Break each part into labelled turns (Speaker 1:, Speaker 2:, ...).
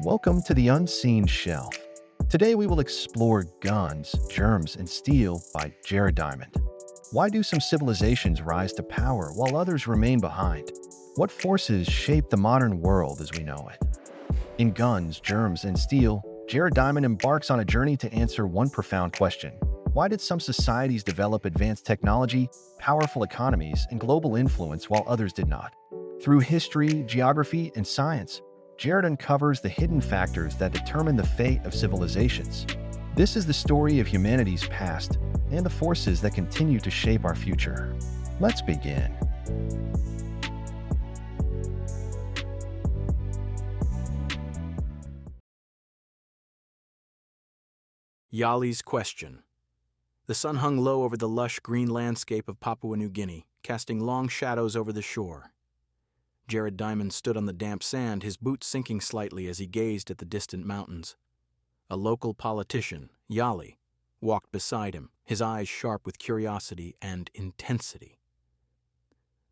Speaker 1: Welcome to the Unseen Shelf. Today we will explore Guns, Germs, and Steel by Jared Diamond. Why do some civilizations rise to power while others remain behind? What forces shape the modern world as we know it? In Guns, Germs, and Steel, Jared Diamond embarks on a journey to answer one profound question. Why did some societies develop advanced technology, powerful economies, and global influence while others did not? Through history, geography, and science, Jared uncovers the hidden factors that determine the fate of civilizations. This is the story of humanity's past and the forces that continue to shape our future. Let's begin.
Speaker 2: Yali's question. The sun hung low over the lush green landscape of Papua New Guinea, casting long shadows over the shore. Jared Diamond stood on the damp sand, his boots sinking slightly as he gazed at the distant mountains. A local politician, Yali, walked beside him, his eyes sharp with curiosity and intensity.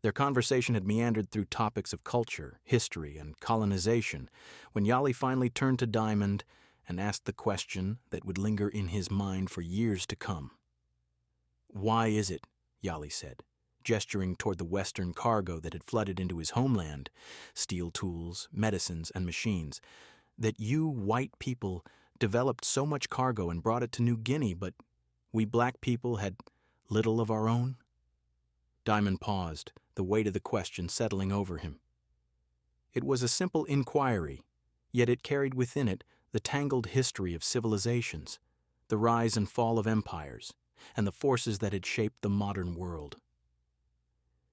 Speaker 2: Their conversation had meandered through topics of culture, history, and colonization when Yali finally turned to Diamond and asked the question that would linger in his mind for years to come. "Why is it," Yali said, gesturing toward the western cargo that had flooded into his homeland, steel tools, medicines, and machines, "that you white people developed so much cargo and brought it to New Guinea, but we black people had little of our own?" Diamond paused, the weight of the question settling over him. It was a simple inquiry, yet it carried within it the tangled history of civilizations, the rise and fall of empires, and the forces that had shaped the modern world.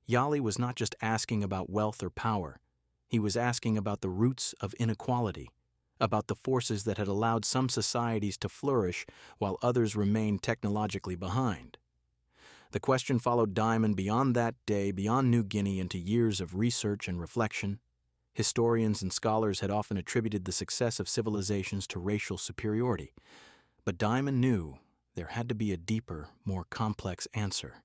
Speaker 2: Yali was not just asking about wealth or power. He was asking about the roots of inequality, about the forces that had allowed some societies to flourish while others remained technologically behind. The question followed Diamond beyond that day, beyond New Guinea, into years of research and reflection. Historians and scholars had often attributed the success of civilizations to racial superiority, but Diamond knew there had to be a deeper, more complex answer.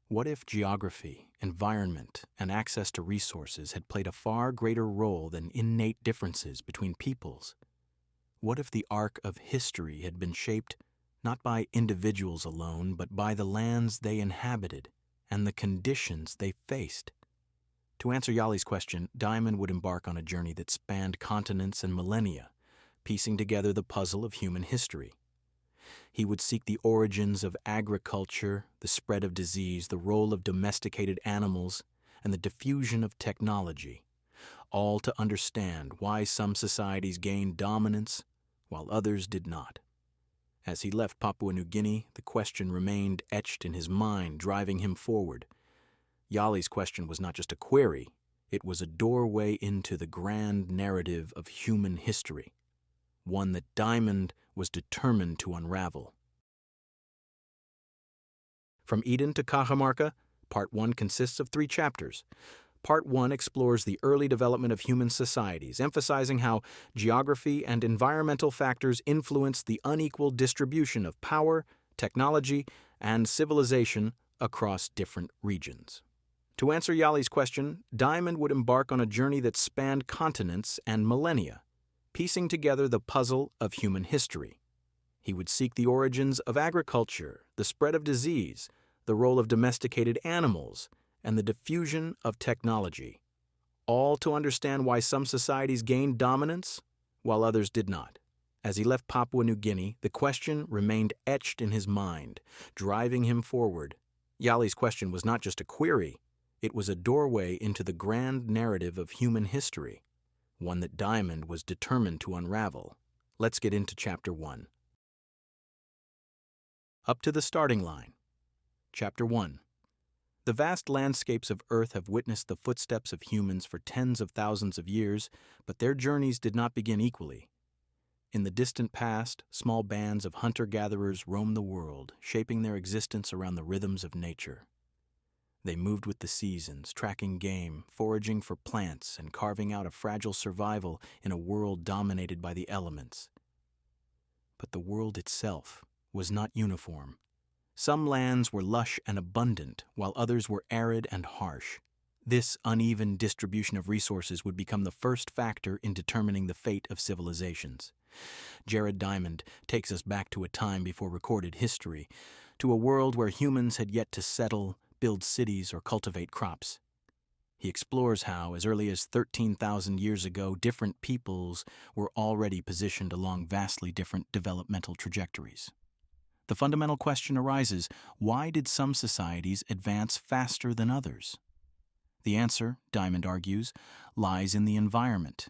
Speaker 2: What if geography, environment, and access to resources had played a far greater role than innate differences between peoples? What if the arc of history had been shaped not by individuals alone, but by the lands they inhabited and the conditions they faced? To answer Yali's question, Diamond would embark on a journey that spanned continents and millennia, piecing together the puzzle of human history. He would seek the origins of agriculture, the spread of disease, the role of domesticated animals, and the diffusion of technology, all to understand why some societies gained dominance while others did not. As he left Papua New Guinea, the question remained etched in his mind, driving him forward. Yali's question was not just a query, it was a doorway into the grand narrative of human history, one that Diamond was determined to unravel. From Eden to Cajamarca, Part 1 consists of 3 chapters. Part 1 explores the early development of human societies, emphasizing how geography and environmental factors influence the unequal distribution of power, technology, and civilization across different regions. To answer Yali's question, Diamond would embark on a journey that spanned continents and millennia, piecing together the puzzle of human history. He would seek the origins of agriculture, the spread of disease, the role of domesticated animals, and the diffusion of technology, all to understand why some societies gained dominance while others did not. As he left Papua New Guinea, the question remained etched in his mind, driving him forward. Yali's question was not just a query, it was a doorway into the grand narrative of human history, one that Diamond was determined to unravel. Let's get into Chapter 1. Up to the starting line. Chapter 1. The vast landscapes of Earth have witnessed the footsteps of humans for tens of thousands of years, but their journeys did not begin equally. In the distant past, small bands of hunter-gatherers roamed the world, shaping their existence around the rhythms of nature. They moved with the seasons, tracking game, foraging for plants, and carving out a fragile survival in a world dominated by the elements. But the world itself was not uniform. Some lands were lush and abundant, while others were arid and harsh. This uneven distribution of resources would become the first factor in determining the fate of civilizations. Jared Diamond takes us back to a time before recorded history, to a world where humans had yet to settle, build cities, or cultivate crops. He explores how, as early as 13,000 years ago, different peoples were already positioned along vastly different developmental trajectories. The fundamental question arises, why did some societies advance faster than others? The answer, Diamond argues, lies in the environment.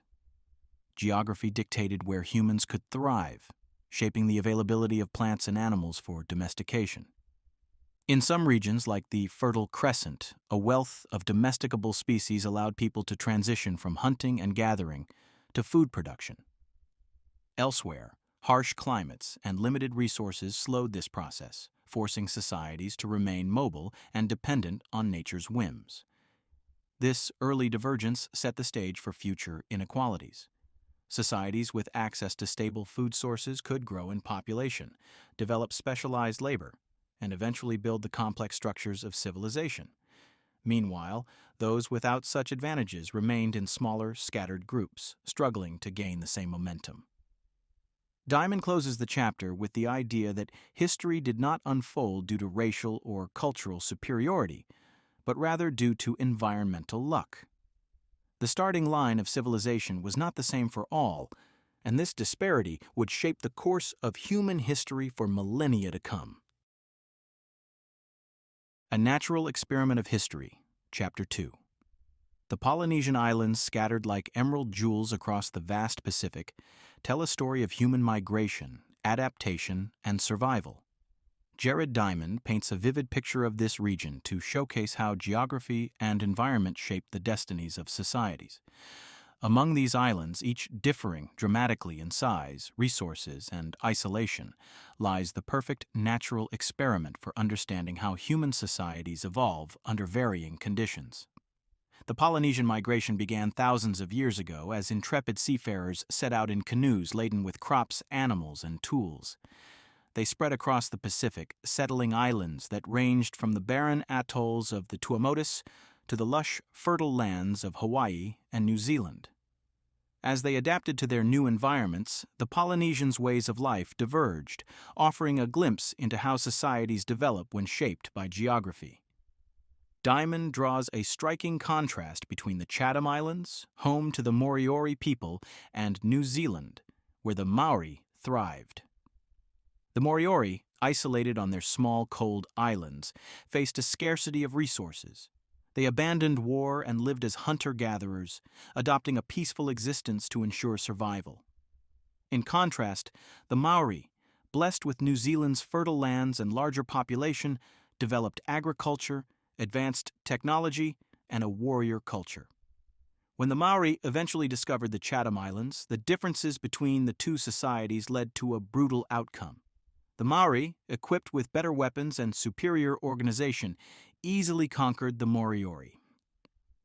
Speaker 2: Geography dictated where humans could thrive, shaping the availability of plants and animals for domestication. In some regions, like the Fertile Crescent, a wealth of domesticable species allowed people to transition from hunting and gathering to food production. Elsewhere, harsh climates and limited resources slowed this process, forcing societies to remain mobile and dependent on nature's whims. This early divergence set the stage for future inequalities. Societies with access to stable food sources could grow in population, develop specialized labor, and eventually build the complex structures of civilization. Meanwhile, those without such advantages remained in smaller, scattered groups, struggling to gain the same momentum. Diamond closes the chapter with the idea that history did not unfold due to racial or cultural superiority, but rather due to environmental luck. The starting line of civilization was not the same for all, and this disparity would shape the course of human history for millennia to come. A Natural Experiment of History, Chapter 2. The Polynesian islands, scattered like emerald jewels across the vast Pacific, tell a story of human migration, adaptation, and survival. Jared Diamond paints a vivid picture of this region to showcase how geography and environment shape the destinies of societies. Among these islands, each differing dramatically in size, resources, and isolation, lies the perfect natural experiment for understanding how human societies evolve under varying conditions. The Polynesian migration began thousands of years ago as intrepid seafarers set out in canoes laden with crops, animals, and tools. They spread across the Pacific, settling islands that ranged from the barren atolls of the Tuamotus to the lush, fertile lands of Hawaii and New Zealand. As they adapted to their new environments, the Polynesians' ways of life diverged, offering a glimpse into how societies develop when shaped by geography. Diamond draws a striking contrast between the Chatham Islands, home to the Moriori people, and New Zealand, where the Maori thrived. The Moriori, isolated on their small, cold islands, faced a scarcity of resources. They abandoned war and lived as hunter-gatherers, adopting a peaceful existence to ensure survival. In contrast, the Maori, blessed with New Zealand's fertile lands and larger population, developed agriculture, advanced technology, and a warrior culture. When the Maori eventually discovered the Chatham Islands, the differences between the two societies led to a brutal outcome. The Maori, equipped with better weapons and superior organization, easily conquered the Moriori.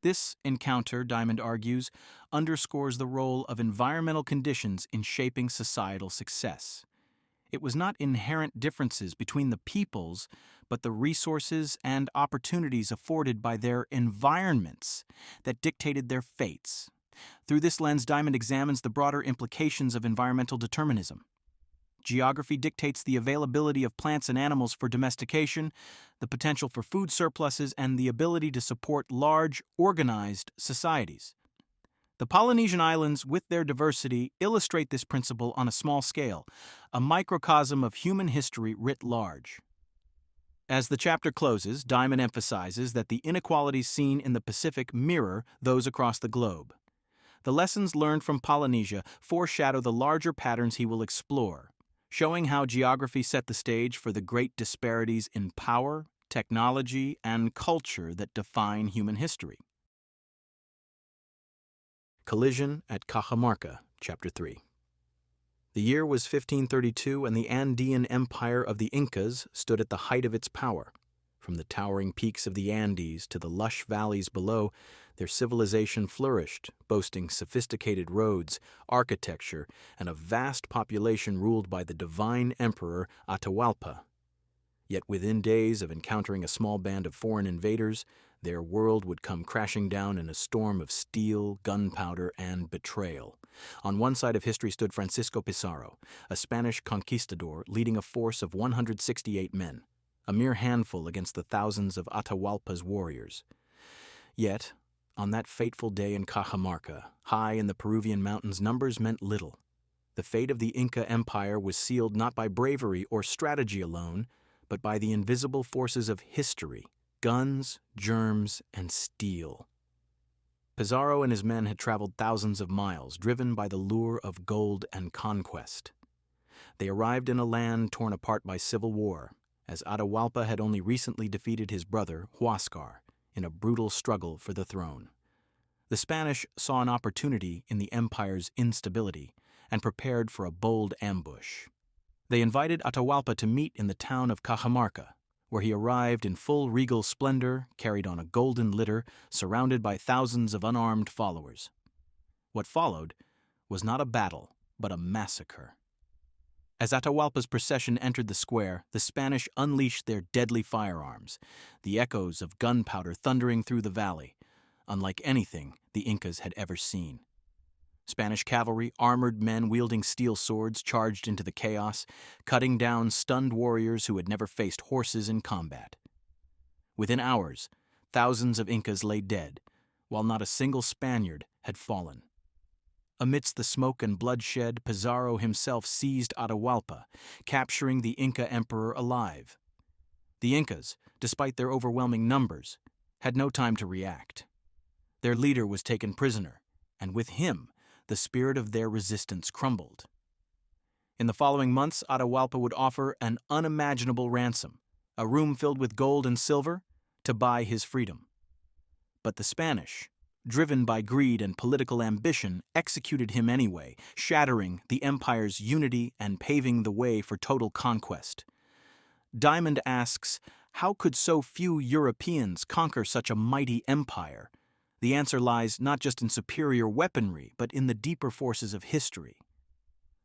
Speaker 2: This encounter, Diamond argues, underscores the role of environmental conditions in shaping societal success. It was not inherent differences between the peoples, but the resources and opportunities afforded by their environments that dictated their fates. Through this lens, Diamond examines the broader implications of environmental determinism. Geography dictates the availability of plants and animals for domestication, the potential for food surpluses, and the ability to support large, organized societies. The Polynesian islands, with their diversity, illustrate this principle on a small scale, a microcosm of human history writ large. As the chapter closes, Diamond emphasizes that the inequalities seen in the Pacific mirror those across the globe. The lessons learned from Polynesia foreshadow the larger patterns he will explore, showing how geography set the stage for the great disparities in power, technology, and culture that define human history. Collision at Cajamarca, Chapter 3. The year was 1532, and the Andean Empire of the Incas stood at the height of its power. From the towering peaks of the Andes to the lush valleys below, their civilization flourished, boasting sophisticated roads, architecture, and a vast population ruled by the divine emperor Atahualpa. Yet within days of encountering a small band of foreign invaders, Their world would come crashing down in a storm of steel, gunpowder, and betrayal. On one side of history stood Francisco Pizarro, a Spanish conquistador leading a force of 168 men, a mere handful against the thousands of Atahualpa's warriors. Yet, on that fateful day in Cajamarca, high in the Peruvian mountains, numbers meant little. The fate of the Inca Empire was sealed not by bravery or strategy alone, but by the invisible forces of history: guns, germs, and steel. Pizarro and his men had traveled thousands of miles, driven by the lure of gold and conquest. They arrived in a land torn apart by civil war, as Atahualpa had only recently defeated his brother, Huáscar, in a brutal struggle for the throne. The Spanish saw an opportunity in the empire's instability and prepared for a bold ambush. They invited Atahualpa to meet in the town of Cajamarca, where he arrived in full regal splendor, carried on a golden litter, surrounded by thousands of unarmed followers. What followed was not a battle, but a massacre. As Atahualpa's procession entered the square, the Spanish unleashed their deadly firearms, the echoes of gunpowder thundering through the valley, unlike anything the Incas had ever seen. Spanish cavalry, armored men wielding steel swords, charged into the chaos, cutting down stunned warriors who had never faced horses in combat. Within hours, thousands of Incas lay dead, while not a single Spaniard had fallen. Amidst the smoke and bloodshed, Pizarro himself seized Atahualpa, capturing the Inca emperor alive. The Incas, despite their overwhelming numbers, had no time to react. Their leader was taken prisoner, and with him, the spirit of their resistance crumbled. In the following months, Atahualpa would offer an unimaginable ransom, a room filled with gold and silver, to buy his freedom. But the Spanish, driven by greed and political ambition, executed him anyway, shattering the empire's unity and paving the way for total conquest. Diamond asks, how could so few Europeans conquer such a mighty empire? The answer lies not just in superior weaponry, but in the deeper forces of history.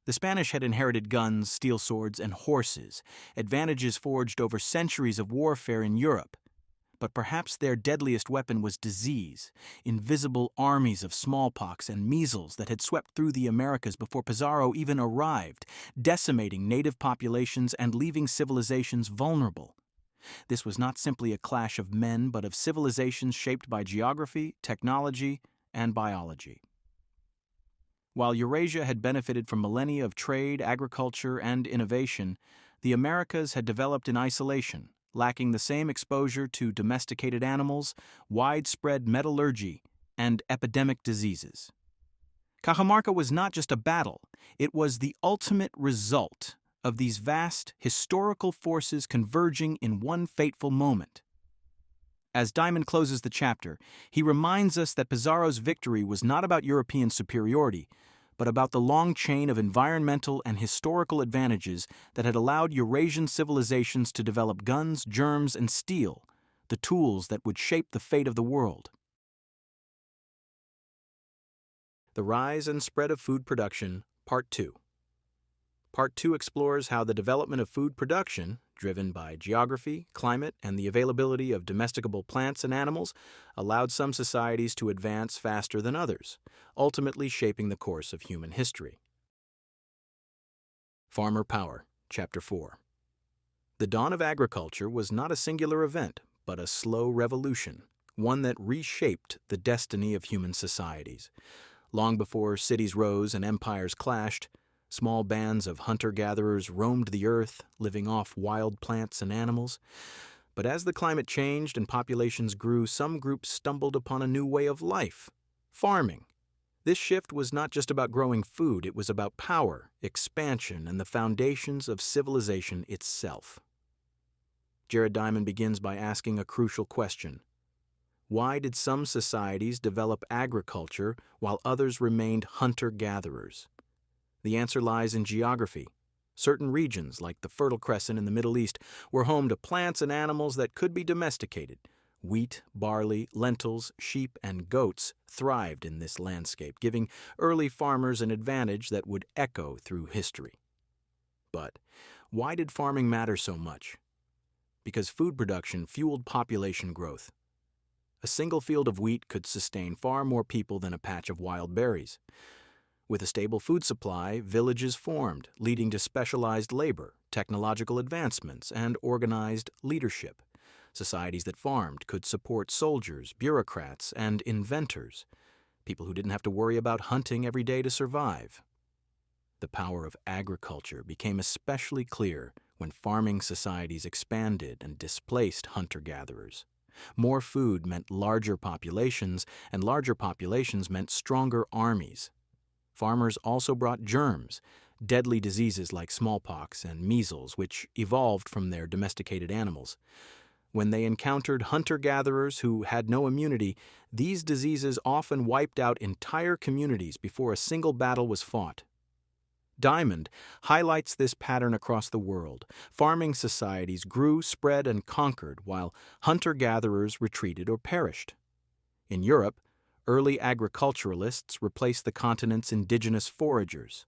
Speaker 2: The Spanish had inherited guns, steel swords, and horses, advantages forged over centuries of warfare in Europe. But perhaps their deadliest weapon was disease, invisible armies of smallpox and measles that had swept through the Americas before Pizarro even arrived, decimating native populations and leaving civilizations vulnerable. This was not simply a clash of men, but of civilizations shaped by geography, technology, and biology. While Eurasia had benefited from millennia of trade, agriculture, and innovation, the Americas had developed in isolation, lacking the same exposure to domesticated animals, widespread metallurgy, and epidemic diseases. Cajamarca was not just a battle, it was the ultimate result of these vast historical forces converging in one fateful moment. As Diamond closes the chapter, he reminds us that Pizarro's victory was not about European superiority, but about the long chain of environmental and historical advantages that had allowed Eurasian civilizations to develop guns, germs, and steel, the tools that would shape the fate of the world. The Rise and Spread of Food Production, Part 2. Part 2 explores how the development of food production, driven by geography, climate, and the availability of domesticable plants and animals, allowed some societies to advance faster than others, ultimately shaping the course of human history. Farmer Power, Chapter 4. The dawn of agriculture was not a singular event, but a slow revolution, one that reshaped the destiny of human societies. Long before cities rose and empires clashed, small bands of hunter-gatherers roamed the earth, living off wild plants and animals. But as the climate changed and populations grew, some groups stumbled upon a new way of life: farming. This shift was not just about growing food, it was about power, expansion, and the foundations of civilization itself. Jared Diamond begins by asking a crucial question. Why did some societies develop agriculture while others remained hunter-gatherers? The answer lies in geography. Certain regions, like the Fertile Crescent in the Middle East, were home to plants and animals that could be domesticated. Wheat, barley, lentils, sheep, and goats thrived in this landscape, giving early farmers an advantage that would echo through history. But why did farming matter so much? Because food production fueled population growth. A single field of wheat could sustain far more people than a patch of wild berries. With a stable food supply, villages formed, leading to specialized labor, technological advancements, and organized leadership. Societies that farmed could support soldiers, bureaucrats, and inventors, people who didn't have to worry about hunting every day to survive. The power of agriculture became especially clear when farming societies expanded and displaced hunter-gatherers. More food meant larger populations, and larger populations meant stronger armies. Farmers also brought germs, deadly diseases like smallpox and measles, which evolved from their domesticated animals. When they encountered hunter-gatherers who had no immunity, these diseases often wiped out entire communities before a single battle was fought. Diamond highlights this pattern across the world. Farming societies grew, spread, and conquered, while hunter-gatherers retreated or perished. In Europe, early agriculturalists replaced the continent's indigenous foragers.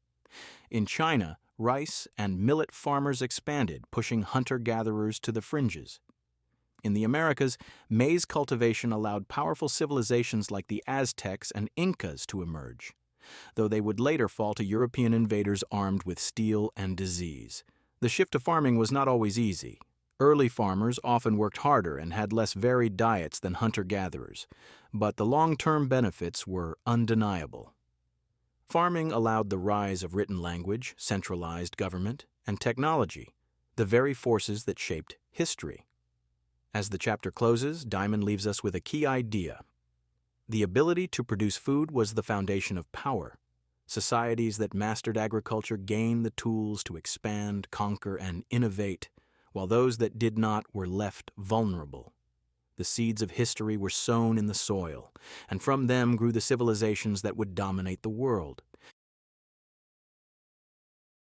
Speaker 2: In China, rice and millet farmers expanded, pushing hunter-gatherers to the fringes. In the Americas, maize cultivation allowed powerful civilizations like the Aztecs and Incas to emerge, though they would later fall to European invaders armed with steel and disease. The shift to farming was not always easy. Early farmers often worked harder and had less varied diets than hunter-gatherers, but the long-term benefits were undeniable. Farming allowed the rise of written language, centralized government, and technology, the very forces that shaped history. As the chapter closes, Diamond leaves us with a key idea. The ability to produce food was the foundation of power. Societies that mastered agriculture gained the tools to expand, conquer, and innovate, while those that did not were left vulnerable. The seeds of history were sown in the soil, and from them grew the civilizations that would dominate the world.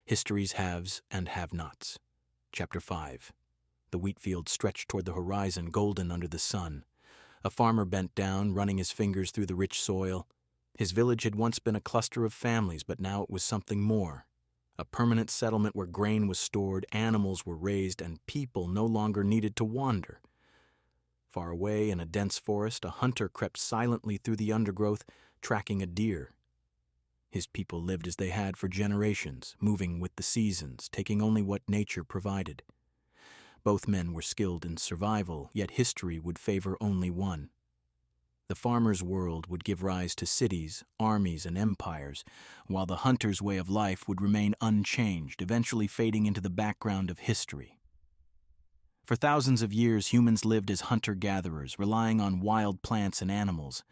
Speaker 2: History's haves and have-nots. Chapter 5. The wheat field stretched toward the horizon, golden under the sun. A farmer bent down, running his fingers through the rich soil. His village had once been a cluster of families, but now it was something more. A permanent settlement where grain was stored, animals were raised, and people no longer needed to wander. Far away in a dense forest, a hunter crept silently through the undergrowth, tracking a deer. His people lived as they had for generations, moving with the seasons, taking only what nature provided. Both men were skilled in survival, yet history would favor only one. The farmer's world would give rise to cities, armies, and empires, while the hunter's way of life would remain unchanged, eventually fading into the background of history. For thousands of years, humans lived as hunter-gatherers, relying on wild plants and animals.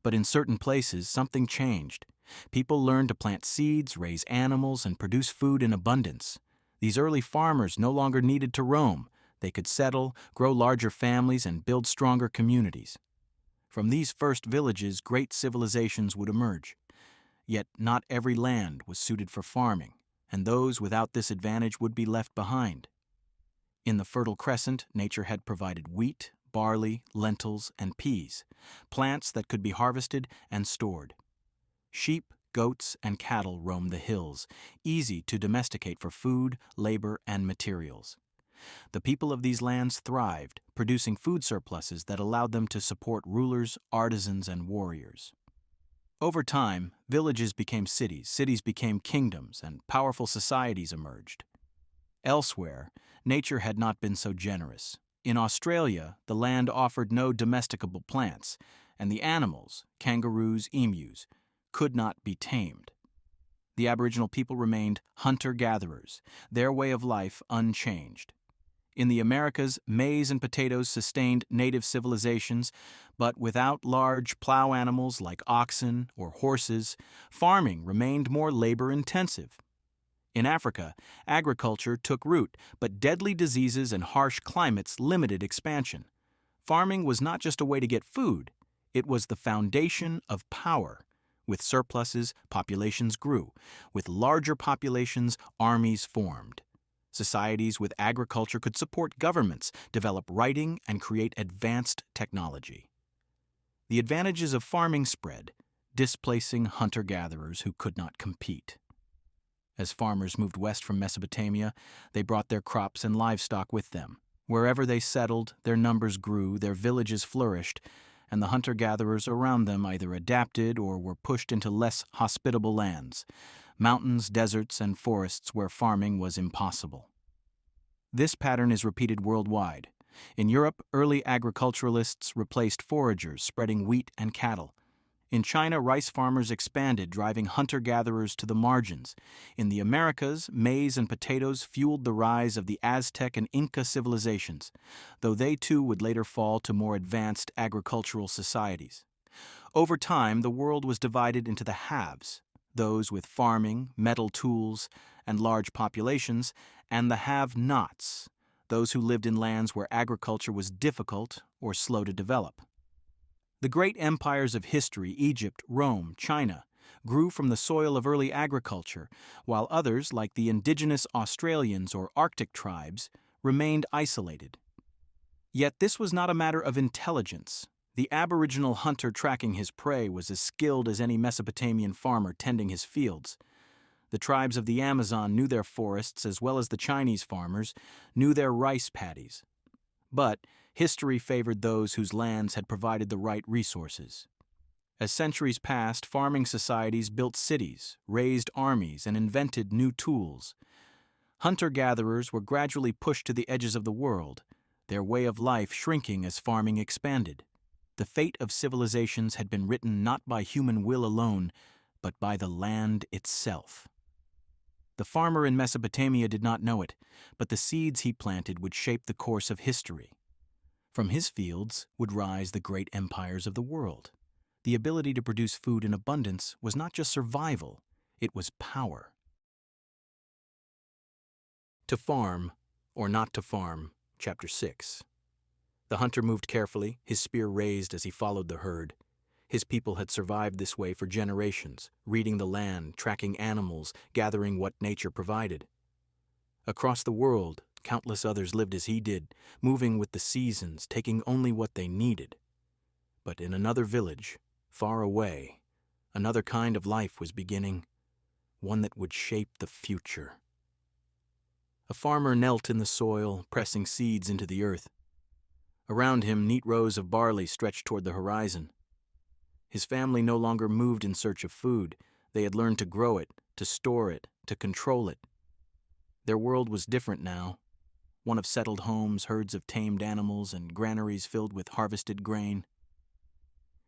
Speaker 2: But in certain places, something changed. People learned to plant seeds, raise animals, and produce food in abundance. These early farmers no longer needed to roam. They could settle, grow larger families, and build stronger communities. From these first villages, great civilizations would emerge. Yet not every land was suited for farming, and those without this advantage would be left behind. In the Fertile Crescent, nature had provided wheat, barley, lentils, and peas, plants that could be harvested and stored. Sheep, goats, and cattle roamed the hills, easy to domesticate for food, labor, and materials. The people of these lands thrived, producing food surpluses that allowed them to support rulers, artisans, and warriors. Over time, villages became cities, cities became kingdoms, and powerful societies emerged. Elsewhere, nature had not been so generous. In Australia, the land offered no domesticable plants, and the animals, kangaroos, emus, could not be tamed. The Aboriginal people remained hunter-gatherers, their way of life unchanged. In the Americas, maize and potatoes sustained native civilizations, but without large plow animals like oxen or horses, farming remained more labor-intensive. In Africa, agriculture took root, but deadly diseases and harsh climates limited expansion. Farming was not just a way to get food, it was the foundation of power. With surpluses, populations grew. With larger populations, armies formed. Societies with agriculture could support governments, develop writing, and create advanced technology. The advantages of farming spread, displacing hunter-gatherers who could not compete. As farmers moved west from Mesopotamia, they brought their crops and livestock with them. Wherever they settled, their numbers grew, their villages flourished, and the hunter-gatherers around them either adapted or were pushed into less hospitable lands, mountains, deserts, and forests where farming was impossible. This pattern is repeated worldwide. In Europe, early agriculturalists replaced foragers, spreading wheat and cattle. In China, rice farmers expanded, driving hunter-gatherers to the margins. In the Americas, maize and potatoes fueled the rise of the Aztec and Inca civilizations, though they too would later fall to more advanced agricultural societies. Over time, the world was divided into the haves, those with farming, metal tools, and large populations, and the have-nots, those who lived in lands where agriculture was difficult or slow to develop. The great empires of history, Egypt, Rome, China, grew from the soil of early agriculture, while others, like the indigenous Australians or Arctic tribes, remained isolated. Yet this was not a matter of intelligence. The Aboriginal hunter tracking his prey was as skilled as any Mesopotamian farmer tending his fields. The tribes of the Amazon knew their forests as well as the Chinese farmers knew their rice paddies. But history favored those whose lands had provided the right resources. As centuries passed, farming societies built cities, raised armies, and invented new tools. Hunter-gatherers were gradually pushed to the edges of the world, their way of life shrinking as farming expanded. The fate of civilizations had been written not by human will alone, but by the land itself. The farmer in Mesopotamia did not know it, but the seeds he planted would shape the course of history. From his fields would rise the great empires of the world. The ability to produce food in abundance was not just survival, it was power. To farm, or not to farm, Chapter 6. The hunter moved carefully, his spear raised as he followed the herd. His people had survived this way for generations, reading the land, tracking animals, gathering what nature provided. Across the world, countless others lived as he did, moving with the seasons, taking only what they needed. But in another village, far away, another kind of life was beginning, one that would shape the future. A farmer knelt in the soil, pressing seeds into the earth. Around him, neat rows of barley stretched toward the horizon. His family no longer moved in search of food. They had learned to grow it, to store it, to control it. Their world was different now, one of settled homes, herds of tamed animals, and granaries filled with harvested grain.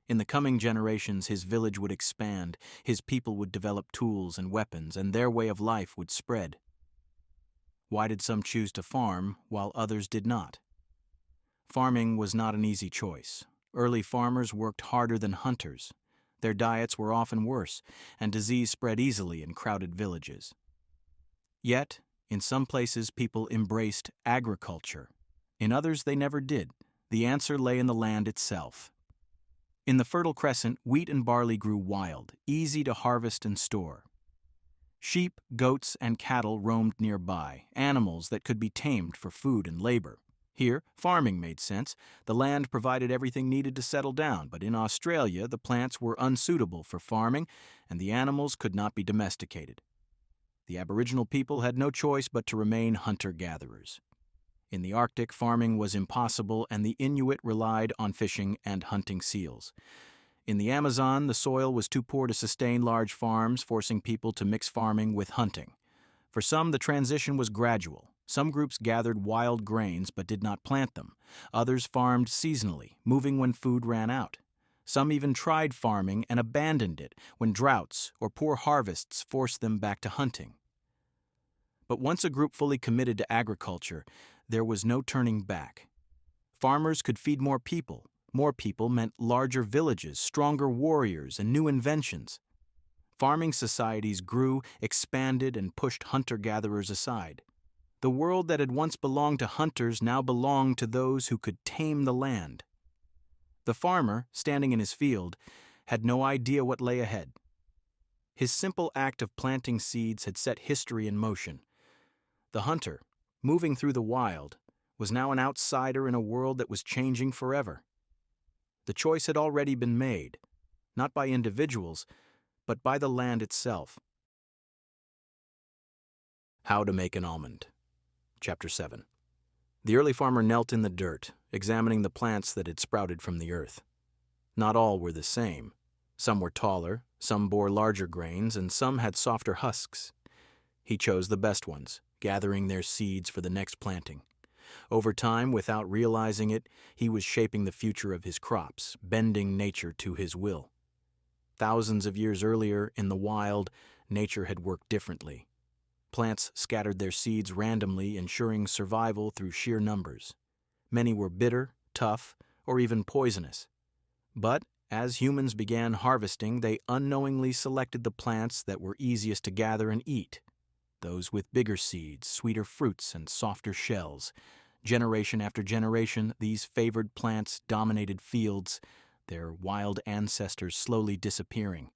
Speaker 2: In the coming generations, his village would expand, his people would develop tools and weapons, and their way of life would spread. Why did some choose to farm while others did not? Farming was not an easy choice. Early farmers worked harder than hunters. Their diets were often worse, and disease spread easily in crowded villages. Yet, in some places, people embraced agriculture. In others, they never did. The answer lay in the land itself. In the Fertile Crescent, wheat and barley grew wild, easy to harvest and store. Sheep, goats, and cattle roamed nearby, animals that could be tamed for food and labor. Here, farming made sense. The land provided everything needed to settle down, but in Australia, the plants were unsuitable for farming, and the animals could not be domesticated. The Aboriginal people had no choice but to remain hunter-gatherers. In the Arctic, farming was impossible, and the Inuit relied on fishing and hunting seals. In the Amazon, the soil was too poor to sustain large farms, forcing people to mix farming with hunting. For some, the transition was gradual. Some groups gathered wild grains but did not plant them. Others farmed seasonally, moving when food ran out. Some even tried farming and abandoned it when droughts or poor harvests forced them back to hunting. But once a group fully committed to agriculture, there was no turning back. Farmers could feed more people. More people meant larger villages, stronger warriors, and new inventions. Farming societies grew, expanded, and pushed hunter-gatherers aside. The world that had once belonged to hunters now belonged to those who could tame the land. The farmer, standing in his field, had no idea what lay ahead. His simple act of planting seeds had set history in motion. The hunter, moving through the wild, was now an outsider in a world that was changing forever. The choice had already been made, not by individuals, but by the land itself. How to make an almond. Chapter 7. The early farmer knelt in the dirt, examining the plants that had sprouted from the earth. Not all were the same. Some were taller, some bore larger grains, and some had softer husks. He chose the best ones, gathering their seeds for the next planting. Over time, without realizing it, he was shaping the future of his crops, bending nature to his will. Thousands of years earlier, in the wild, nature had worked differently. Plants scattered their seeds randomly, ensuring survival through sheer numbers. Many were bitter, tough, or even poisonous. But as humans began harvesting, they unknowingly selected the plants that were easiest to gather and eat, those with bigger seeds, sweeter fruits, and softer shells. Generation after generation, these favored plants dominated fields, their wild ancestors slowly disappearing.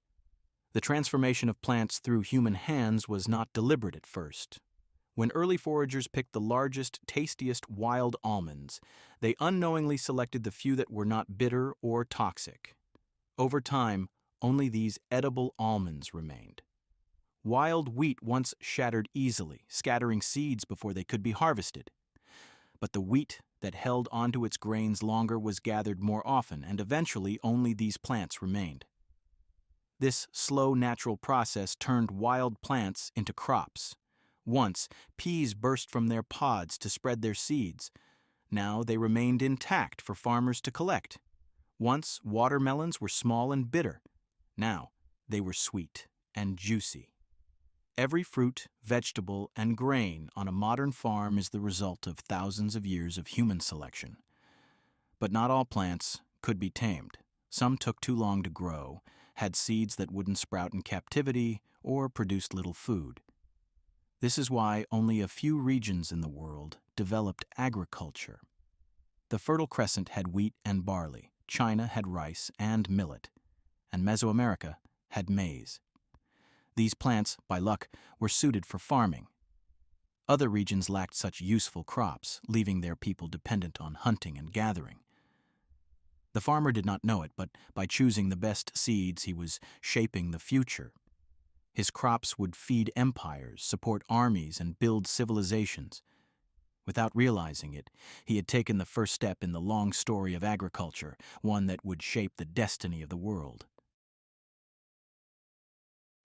Speaker 2: The transformation of plants through human hands was not deliberate at first. When early foragers picked the largest, tastiest wild almonds, they unknowingly selected the few that were not bitter or toxic. Over time, only these edible almonds remained. Wild wheat once shattered easily, scattering seeds before they could be harvested. But the wheat that held onto its grains longer was gathered more often, and eventually only these plants remained. This slow natural process turned wild plants into crops. Once, peas burst from their pods to spread their seeds. Now they remained intact for farmers to collect. Once, watermelons were small and bitter. Now, they were sweet and juicy. Every fruit, vegetable, and grain on a modern farm is the result of thousands of years of human selection. But not all plants could be tamed. Some took too long to grow, had seeds that wouldn't sprout in captivity, or produced little food. This is why only a few regions in the world developed agriculture. The Fertile Crescent had wheat and barley, China had rice and millet, and Mesoamerica had maize. These plants, by luck, were suited for farming. Other regions lacked such useful crops, leaving their people dependent on hunting and gathering. The farmer did not know it, but by choosing the best seeds, he was shaping the future. His crops would feed empires, support armies, and build civilizations. Without realizing it, he had taken the first step in the long story of agriculture, one that would shape the destiny of the world.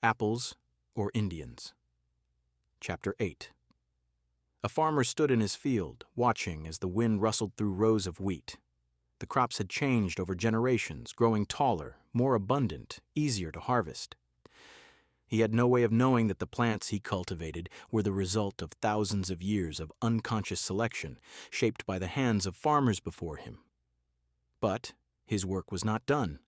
Speaker 2: Apples or Indians. Chapter 8. A farmer stood in his field, watching as the wind rustled through rows of wheat. The crops had changed over generations, growing taller, more abundant, easier to harvest. He had no way of knowing that the plants he cultivated were the result of thousands of years of unconscious selection, shaped by the hands of farmers before him. But his work was not done.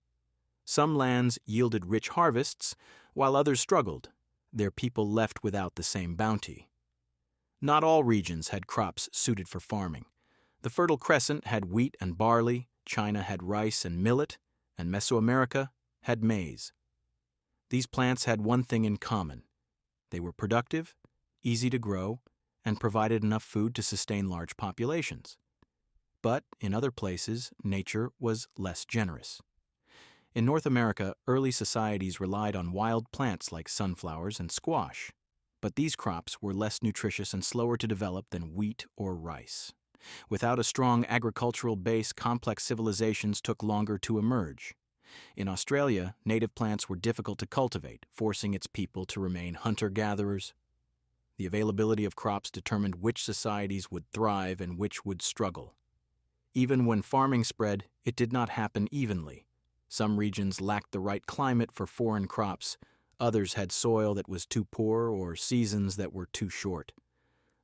Speaker 2: Some lands yielded rich harvests, while others struggled, their people left without the same bounty. Not all regions had crops suited for farming. The Fertile Crescent had wheat and barley, China had rice and millet, and Mesoamerica had maize. These plants had one thing in common. They were productive, easy to grow, and provided enough food to sustain large populations. But in other places, nature was less generous. In North America, early societies relied on wild plants like sunflowers and squash, but these crops were less nutritious and slower to develop than wheat or rice. Without a strong agricultural base, complex civilizations took longer to emerge. In Australia, native plants were difficult to cultivate, forcing its people to remain hunter-gatherers. The availability of crops determined which societies would thrive and which would struggle. Even when farming spread, it did not happen evenly. Some regions lacked the right climate for foreign crops, others had soil that was too poor or seasons that were too short.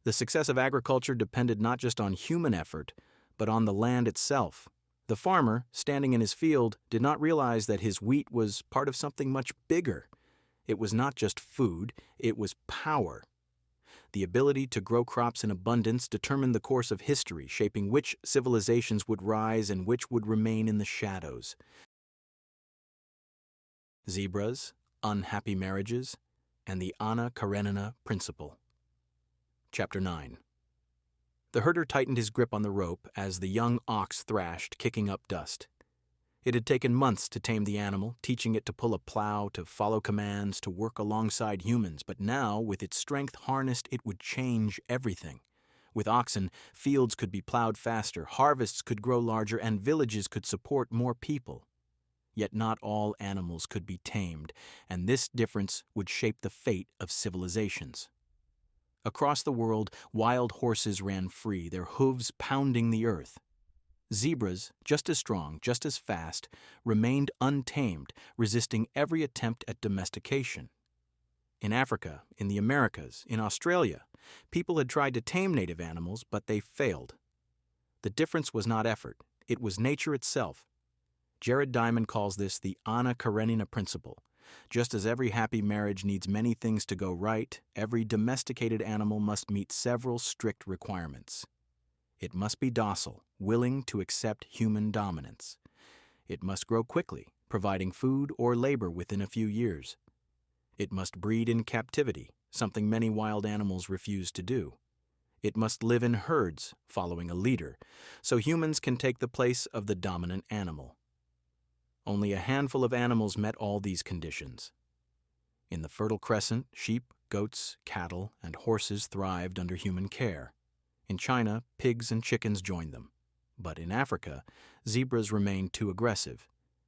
Speaker 2: The success of agriculture depended not just on human effort, but on the land itself. The farmer, standing in his field, did not realize that his wheat was part of something much bigger. It was not just food, it was power. The ability to grow crops in abundance determined the course of history, shaping which civilizations would rise and which would remain in the shadows. Zebras, unhappy marriages, and the Anna Karenina principle. Chapter 9. The herder tightened his grip on the rope as the young ox thrashed, kicking up dust. It had taken months to tame the animal, teaching it to pull a plow, to follow commands, to work alongside humans, but now, with its strength harnessed, it would change everything. With oxen, fields could be plowed faster, harvests could grow larger, and villages could support more people. Yet not all animals could be tamed, and this difference would shape the fate of civilizations. Across the world, wild horses ran free, their hooves pounding the earth. Zebras, just as strong, just as fast, remained untamed, resisting every attempt at domestication. In Africa, in the Americas, in Australia, people had tried to tame native animals, but they failed. The difference was not effort, it was nature itself. Jared Diamond calls this the Anna Karenina principle. Just as every happy marriage needs many things to go right, every domesticated animal must meet several strict requirements. It must be docile, willing to accept human dominance. It must grow quickly, providing food or labor within a few years. It must breed in captivity, something many wild animals refuse to do. It must live in herds, following a leader, so humans can take the place of the dominant animal. Only a handful of animals met all these conditions. In the Fertile Crescent, sheep, goats, cattle, and horses thrived under human care. In China, pigs and chickens joined them. But in Africa, zebras remained too aggressive.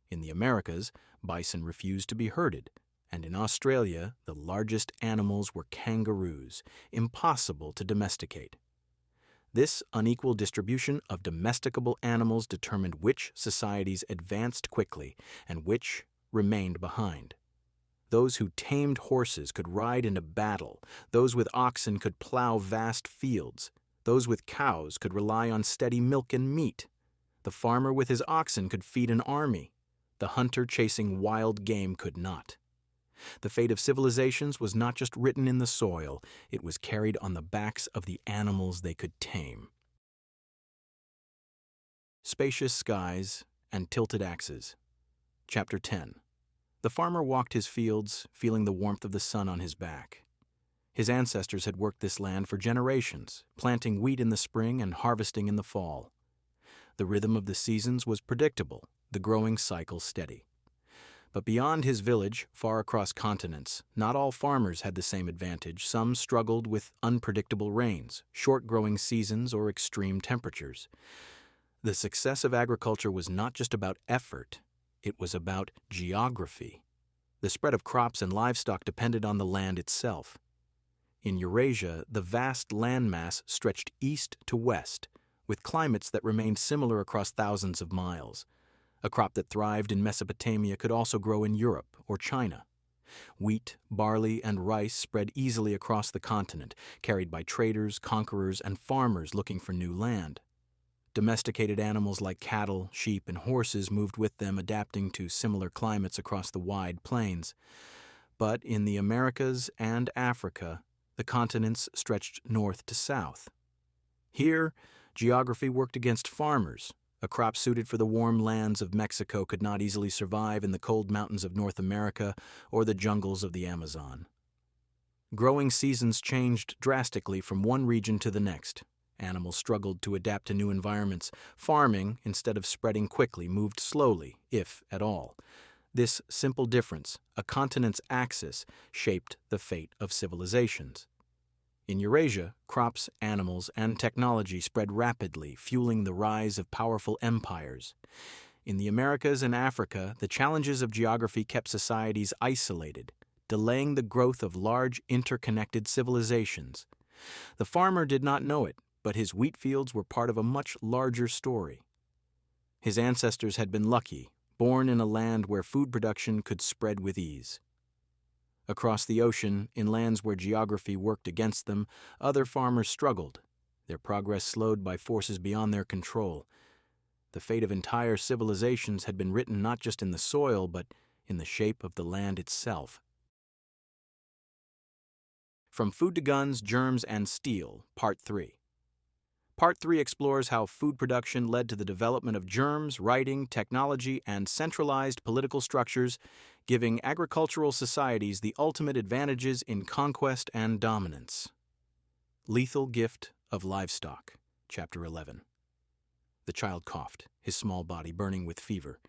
Speaker 2: In the Americas, bison refused to be herded. And in Australia, the largest animals were kangaroos, impossible to domesticate. This unequal distribution of domesticable animals determined which societies advanced quickly and which remained behind. Those who tamed horses could ride into battle. Those with oxen could plow vast fields. Those with cows could rely on steady milk and meat. The farmer with his oxen could feed an army. The hunter chasing wild game could not. The fate of civilizations was not just written in the soil, it was carried on the backs of the animals they could tame. Spacious Skies and Tilted Axes. Chapter 10. The farmer walked his fields, feeling the warmth of the sun on his back. His ancestors had worked this land for generations, planting wheat in the spring and harvesting in the fall. The rhythm of the seasons was predictable, the growing cycle steady. But beyond his village, far across continents, not all farmers had the same advantage. Some struggled with unpredictable rains, short growing seasons, or extreme temperatures. The success of agriculture was not just about effort, it was about geography. The spread of crops and livestock depended on the land itself. In Eurasia, the vast landmass stretched east to west, with climates that remained similar across thousands of miles. A crop that thrived in Mesopotamia could also grow in Europe or China. Wheat, barley, and rice spread easily across the continent, carried by traders, conquerors, and farmers looking for new land. Domesticated animals like cattle, sheep, and horses moved with them, adapting to similar climates across the wide plains. But in the Americas and Africa, the continents stretched north to south. Here, geography worked against farmers. A crop suited for the warm lands of Mexico could not easily survive in the cold mountains of North America or the jungles of the Amazon. Growing seasons changed drastically from one region to the next. Animals struggled to adapt to new environments. Farming, instead of spreading quickly, moved slowly, if at all. This simple difference, a continent's axis, shaped the fate of civilizations. In Eurasia, crops, animals, and technology spread rapidly, fueling the rise of powerful empires. In the Americas and Africa, the challenges of geography kept societies isolated, delaying the growth of large, interconnected civilizations. The farmer did not know it, but his wheat fields were part of a much larger story. His ancestors had been lucky, born in a land where food production could spread with ease. Across the ocean, in lands where geography worked against them, other farmers struggled, their progress slowed by forces beyond their control. The fate of entire civilizations had been written not just in the soil, but in the shape of the land itself. From Food to Guns, Germs, and Steel, Part 3. Part 3 explores how food production led to the development of germs, writing, technology, and centralized political structures, giving agricultural societies the ultimate advantages in conquest and dominance. Lethal Gift of Livestock, Chapter 11. The child coughed, his small body burning with fever.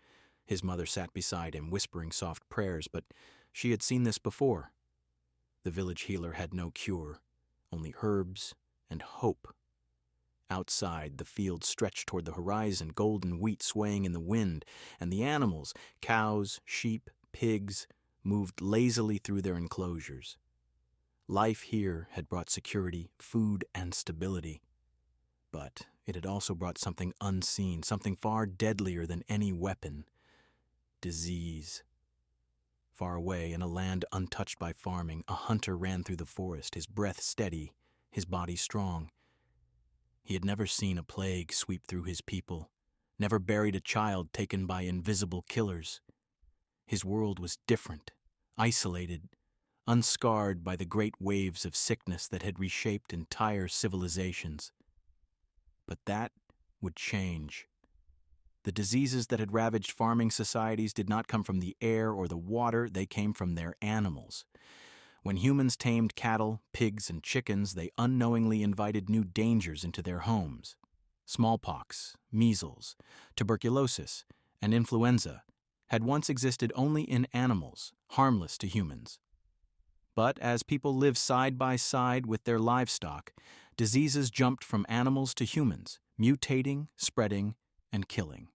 Speaker 2: His mother sat beside him, whispering soft prayers, but she had seen this before. The village healer had no cure, only herbs and hope. Outside, the fields stretched toward the horizon, golden wheat swaying in the wind, and the animals, cows, sheep, pigs, moved lazily through their enclosures. Life here had brought security, food, and stability. But it had also brought something unseen, something far deadlier than any weapon: disease. Far away, in a land untouched by farming, a hunter ran through the forest, his breath steady, his body strong. He had never seen a plague sweep through his people, never buried a child taken by invisible killers. His world was different, isolated, unscarred by the great waves of sickness that had reshaped entire civilizations. But that would change. The diseases that had ravaged farming societies did not come from the air or the water, they came from their animals. When humans tamed cattle, pigs, and chickens, they unknowingly invited new dangers into their homes. Smallpox, measles, tuberculosis, and influenza had once existed only in animals, harmless to humans. But as people lived side by side with their livestock, diseases jumped from animals to humans, mutating, spreading, and killing.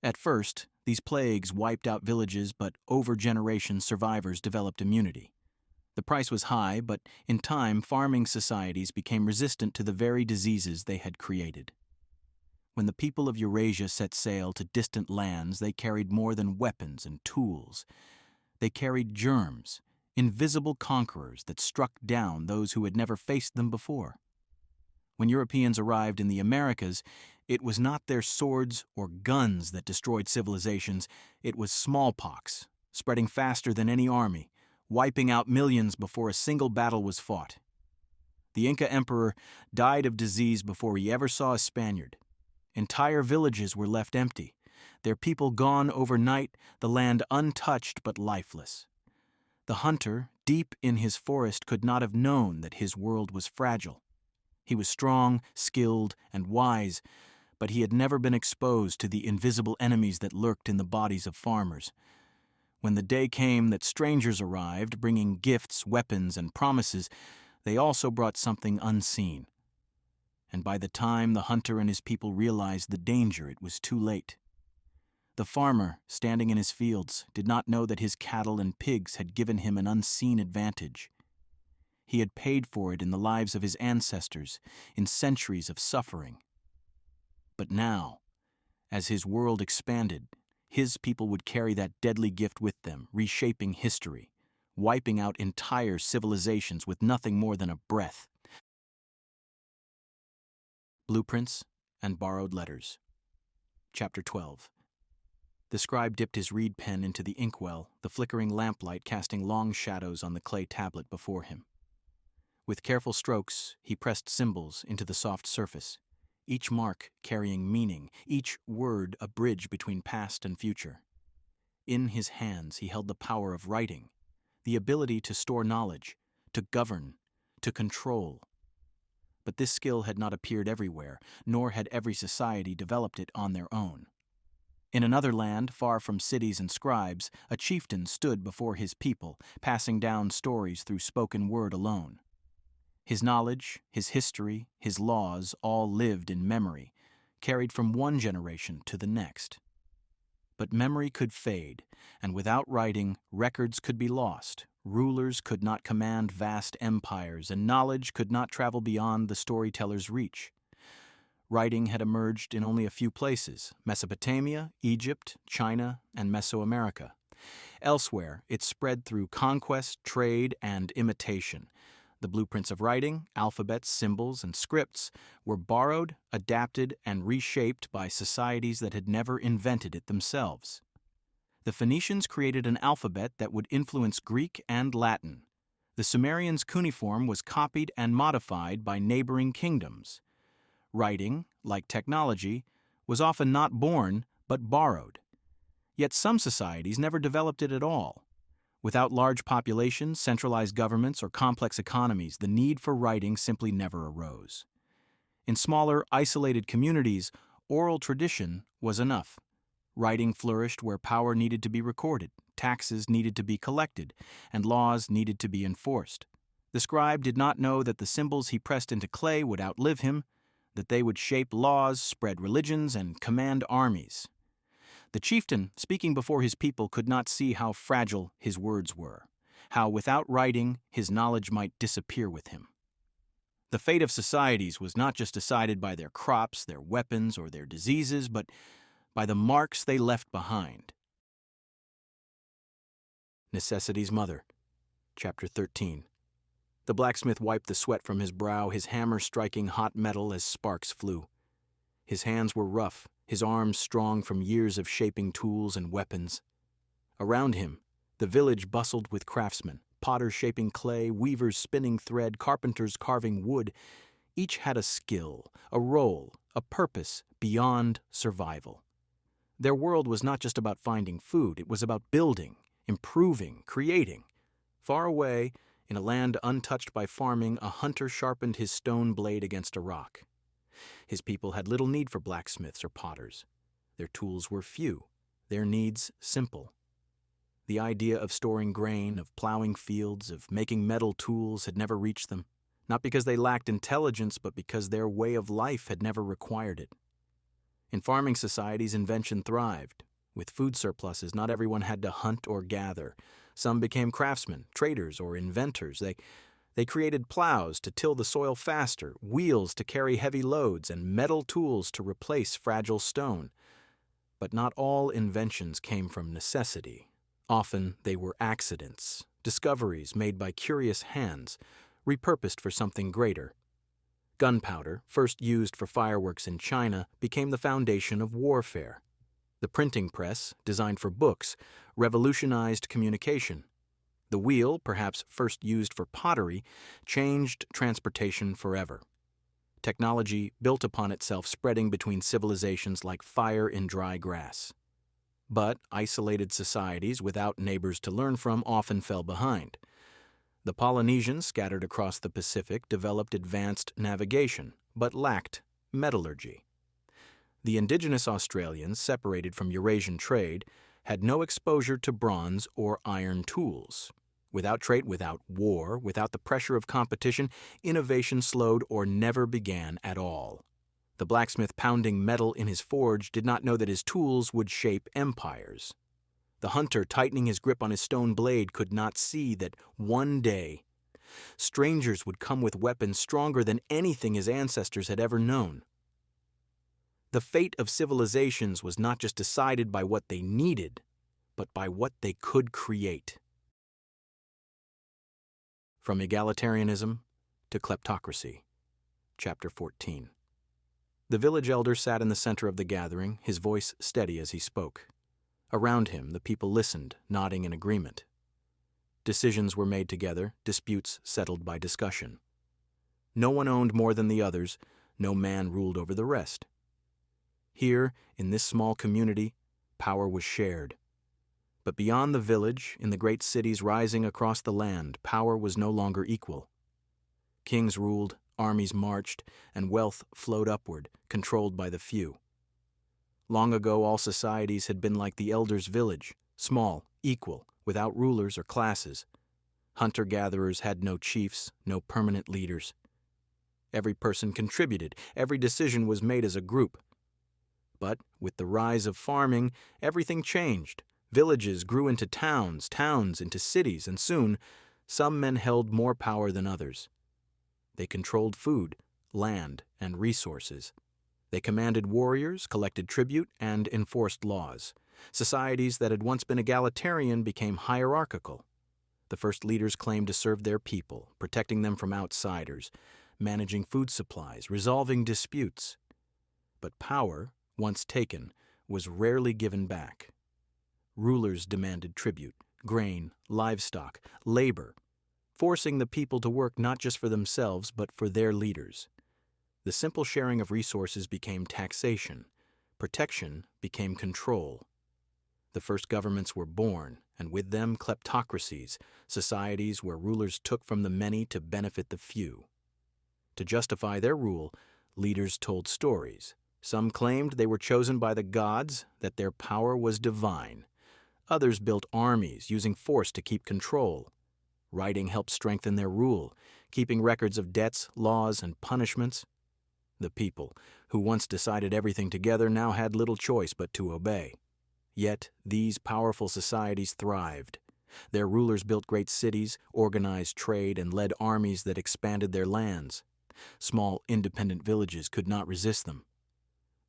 Speaker 2: At first, these plagues wiped out villages, but over generations survivors developed immunity. The price was high, but in time farming societies became resistant to the very diseases they had created. When the people of Eurasia set sail to distant lands, they carried more than weapons and tools. They carried germs, invisible conquerors that struck down those who had never faced them before. When Europeans arrived in the Americas, it was not their swords or guns that destroyed civilizations, it was smallpox, spreading faster than any army, wiping out millions before a single battle was fought. The Inca emperor died of disease before he ever saw a Spaniard. Entire villages were left empty, their people gone overnight, the land untouched but lifeless. The hunter, deep in his forest, could not have known that his world was fragile. He was strong, skilled, and wise, but he had never been exposed to the invisible enemies that lurked in the bodies of farmers. When the day came that strangers arrived, bringing gifts, weapons, and promises, they also brought something unseen. And by the time the hunter and his people realized the danger, it was too late. The farmer, standing in his fields, did not know that his cattle and pigs had given him an unseen advantage. He had paid for it in the lives of his ancestors, in centuries of suffering. But now, as his world expanded, his people would carry that deadly gift with them, reshaping history, wiping out entire civilizations with nothing more than a breath. Blueprints and Borrowed Letters. Chapter 12. The scribe dipped his reed pen into the inkwell, the flickering lamplight casting long shadows on the clay tablet before him. With careful strokes, he pressed symbols into the soft surface, each mark carrying meaning, each word a bridge between past and future. In his hands he held the power of writing, the ability to store knowledge, to govern, to control. But this skill had not appeared everywhere, nor had every society developed it on their own. In another land, far from cities and scribes, a chieftain stood before his people, passing down stories through spoken word alone. His knowledge, his history, his laws all lived in memory, carried from one generation to the next. But memory could fade, and without writing, records could be lost, rulers could not command vast empires, and knowledge could not travel beyond the storyteller's reach. Writing had emerged in only a few places: Mesopotamia, Egypt, China, and Mesoamerica. Elsewhere, it spread through conquest, trade, and imitation. The blueprints of writing, alphabets, symbols, and scripts were borrowed, adapted, and reshaped by societies that had never invented it themselves. The Phoenicians created an alphabet that would influence Greek and Latin. The Sumerians' cuneiform was copied and modified by neighboring kingdoms. Writing, like technology, was often not born, but borrowed. Yet some societies never developed it at all. Without large populations, centralized governments, or complex economies, the need for writing simply never arose. In smaller, isolated communities, oral tradition was enough. Writing flourished where power needed to be recorded, taxes needed to be collected, and laws needed to be enforced. The scribe did not know that the symbols he pressed into clay would outlive him, that they would shape laws, spread religions, and command armies. The chieftain, speaking before his people, could not see how fragile his words were, how without writing his knowledge might disappear with him. The fate of societies was not just decided by their crops, their weapons, or their diseases, but by the marks they left behind. Necessity's Mother, Chapter 13. The blacksmith wiped the sweat from his brow, his hammer striking hot metal as sparks flew. His hands were rough, his arms strong from years of shaping tools and weapons. Around him, the village bustled with craftsmen, potters shaping clay, weavers spinning thread, carpenters carving wood. Each had a skill, a role, a purpose beyond survival. Their world was not just about finding food, it was about building, improving, creating. Far away, in a land untouched by farming, a hunter sharpened his stone blade against a rock. His people had little need for blacksmiths or potters. Their tools were few, their needs simple. The idea of storing grain, of plowing fields, of making metal tools had never reached them, not because they lacked intelligence, but because their way of life had never required it. In farming societies, invention thrived. With food surpluses, not everyone had to hunt or gather. Some became craftsmen, traders, or inventors. They created plows to till the soil faster, wheels to carry heavy loads, and metal tools to replace fragile stone. But not all inventions came from necessity. Often they were accidents, discoveries made by curious hands, repurposed for something greater. Gunpowder, first used for fireworks in China, became the foundation of warfare. The printing press, designed for books, revolutionized communication. The wheel, perhaps first used for pottery, changed transportation forever. Technology built upon itself, spreading between civilizations like fire in dry grass. But isolated societies without neighbors to learn from often fell behind. The Polynesians scattered across the Pacific developed advanced navigation, but lacked metallurgy. The indigenous Australians, separated from Eurasian trade, had no exposure to bronze or iron tools. Without trade, without war, without the pressure of competition, innovation slowed or never began at all. The blacksmith pounding metal in his forge did not know that his tools would shape empires. The hunter tightening his grip on his stone blade could not see that one day strangers would come with weapons stronger than anything his ancestors had ever known. The fate of civilizations was not just decided by what they needed, but by what they could create. From Egalitarianism to Kleptocracy, Chapter 14. The village elder sat in the center of the gathering, his voice steady as he spoke. Around him, the people listened, nodding in agreement. Decisions were made together, disputes settled by discussion. No one owned more than the others, no man ruled over the rest. Here, in this small community, power was shared. But beyond the village, in the great cities rising across the land, power was no longer equal. Kings ruled, armies marched, and wealth flowed upward, controlled by the few. Long ago, all societies had been like the elder's village, small, equal, without rulers or classes. Hunter-gatherers had no chiefs, no permanent leaders. Every person contributed, every decision was made as a group. But with the rise of farming, everything changed. Villages grew into towns, towns into cities, and soon, some men held more power than others. They controlled food, land, and resources. They commanded warriors, collected tribute, and enforced laws. Societies that had once been egalitarian became hierarchical. The first leaders claimed to serve their people, protecting them from outsiders, managing food supplies, resolving disputes. But power, once taken, was rarely given back. Rulers demanded tribute, grain, livestock, labor, forcing the people to work not just for themselves but for their leaders. The simple sharing of resources became taxation. Protection became control. The first governments were born, and with them kleptocracies, societies where rulers took from the many to benefit the few. To justify their rule, leaders told stories. Some claimed they were chosen by the gods, that their power was divine. Others built armies, using force to keep control. Writing helped strengthen their rule, keeping records of debts, laws, and punishments. The people, who once decided everything together, now had little choice but to obey. Yet these powerful societies thrived. Their rulers built great cities, organized trade, and led armies that expanded their lands. Small, independent villages could not resist them.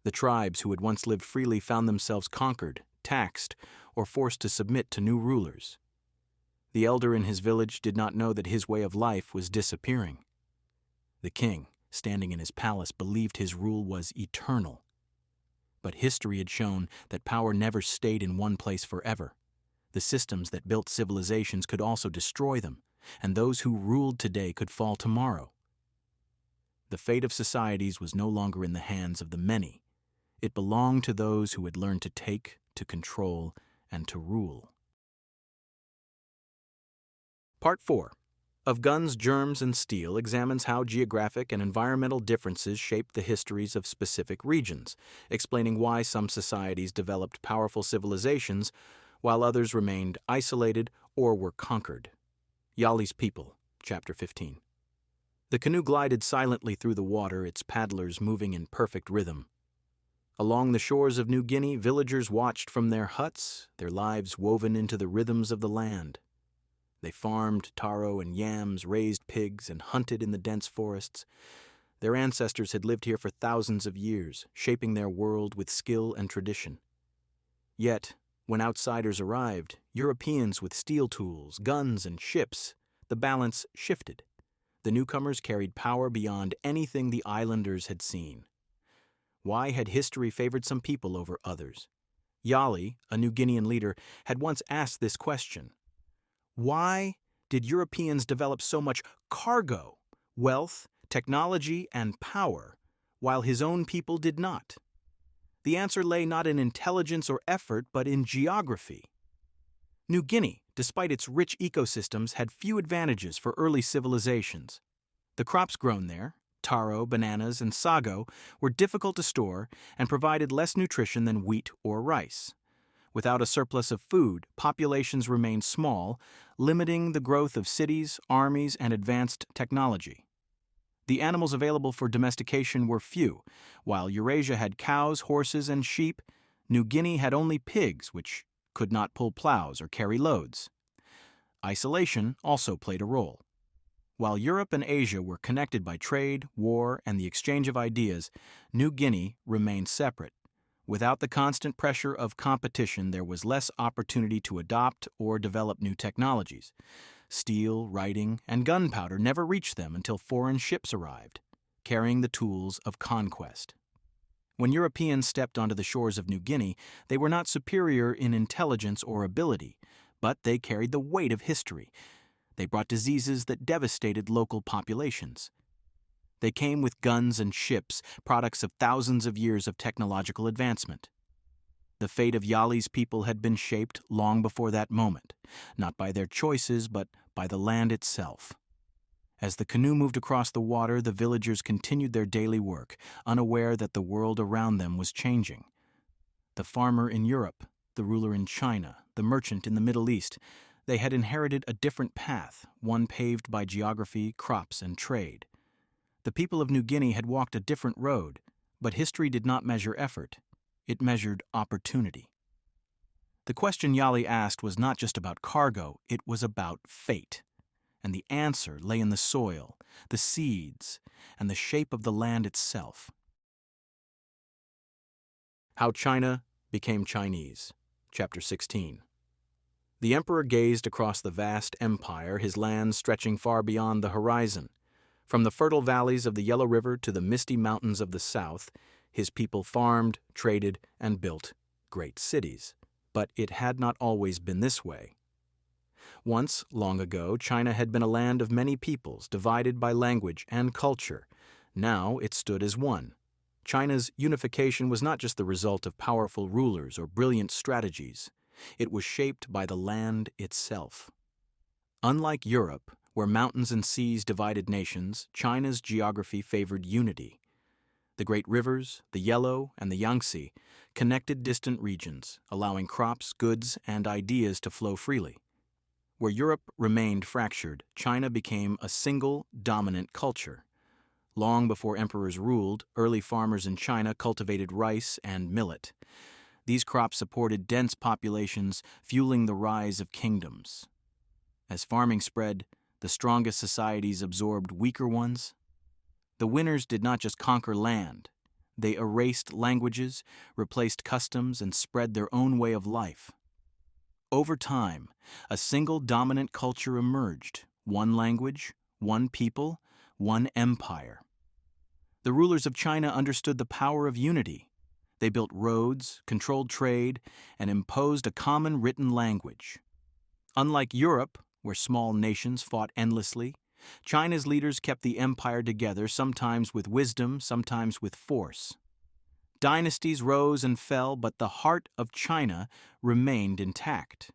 Speaker 2: The tribes who had once lived freely found themselves conquered, taxed, or forced to submit to new rulers. The elder in his village did not know that his way of life was disappearing. The king, standing in his palace, believed his rule was eternal. But history had shown that power never stayed in one place forever. The systems that built civilizations could also destroy them, and those who ruled today could fall tomorrow. The fate of societies was no longer in the hands of the many. It belonged to those who had learned to take, to control, and to rule. Part 4 of Guns, Germs, and Steel examines how geographic and environmental differences shaped the histories of specific regions, explaining why some societies developed powerful civilizations while others remained isolated or were conquered. Yali's People, Chapter 15. The canoe glided silently through the water, its paddlers moving in perfect rhythm. Along the shores of New Guinea, villagers watched from their huts, their lives woven into the rhythms of the land. They farmed taro and yams, raised pigs, and hunted in the dense forests. Their ancestors had lived here for thousands of years, shaping their world with skill and tradition. Yet, when outsiders arrived, Europeans with steel tools, guns, and ships, the balance shifted. The newcomers carried power beyond anything the islanders had seen. Why had history favored some people over others? Yali, a New Guinean leader, had once asked this question. Why did Europeans develop so much cargo, wealth, technology, and power, while his own people did not? The answer lay not in intelligence or effort, but in geography. New Guinea, despite its rich ecosystems, had few advantages for early civilizations. The crops grown there, taro, bananas, and sago, were difficult to store and provided less nutrition than wheat or rice. Without a surplus of food, populations remained small, limiting the growth of cities, armies, and advanced technology. The animals available for domestication were few. While Eurasia had cows, horses, and sheep, New Guinea had only pigs, which could not pull plows or carry loads. Isolation also played a role. While Europe and Asia were connected by trade, war, and the exchange of ideas, New Guinea remained separate. Without the constant pressure of competition, there was less opportunity to adopt or develop new technologies. Steel, writing, and gunpowder never reached them until foreign ships arrived, carrying the tools of conquest. When Europeans stepped onto the shores of New Guinea, they were not superior in intelligence or ability, but they carried the weight of history. They brought diseases that devastated local populations. They came with guns and ships, products of thousands of years of technological advancement. The fate of Yali's people had been shaped long before that moment, not by their choices, but by the land itself. As the canoe moved across the water, the villagers continued their daily work, unaware that the world around them was changing. The farmer in Europe, the ruler in China, the merchant in the Middle East, they had inherited a different path, one paved by geography, crops, and trade. The people of New Guinea had walked a different road, but history did not measure effort. It measured opportunity. The question Yali asked was not just about cargo, it was about fate. And the answer lay in the soil, the seeds, and the shape of the land itself. How China Became Chinese, Chapter 16. The emperor gazed across the vast empire, his lands stretching far beyond the horizon. From the fertile valleys of the Yellow River to the misty mountains of the south, his people farmed, traded, and built great cities. But it had not always been this way. Once, long ago, China had been a land of many peoples, divided by language and culture. Now it stood as one. China's unification was not just the result of powerful rulers or brilliant strategies. It was shaped by the land itself. Unlike Europe, where mountains and seas divided nations, China's geography favored unity. The great rivers, the Yellow and the Yangtze, connected distant regions, allowing crops, goods, and ideas to flow freely. Where Europe remained fractured, China became a single, dominant culture. Long before emperors ruled, early farmers in China cultivated rice and millet. These crops supported dense populations, fueling the rise of kingdoms. As farming spread, the strongest societies absorbed weaker ones. The winners did not just conquer land. They erased languages, replaced customs, and spread their own way of life. Over time, a single dominant culture emerged: one language, one people, one empire. The rulers of China understood the power of unity. They built roads, controlled trade, and imposed a common written language. Unlike Europe, where small nations fought endlessly, China's leaders kept the empire together, sometimes with wisdom, sometimes with force. Dynasties rose and fell, but the heart of China remained intact.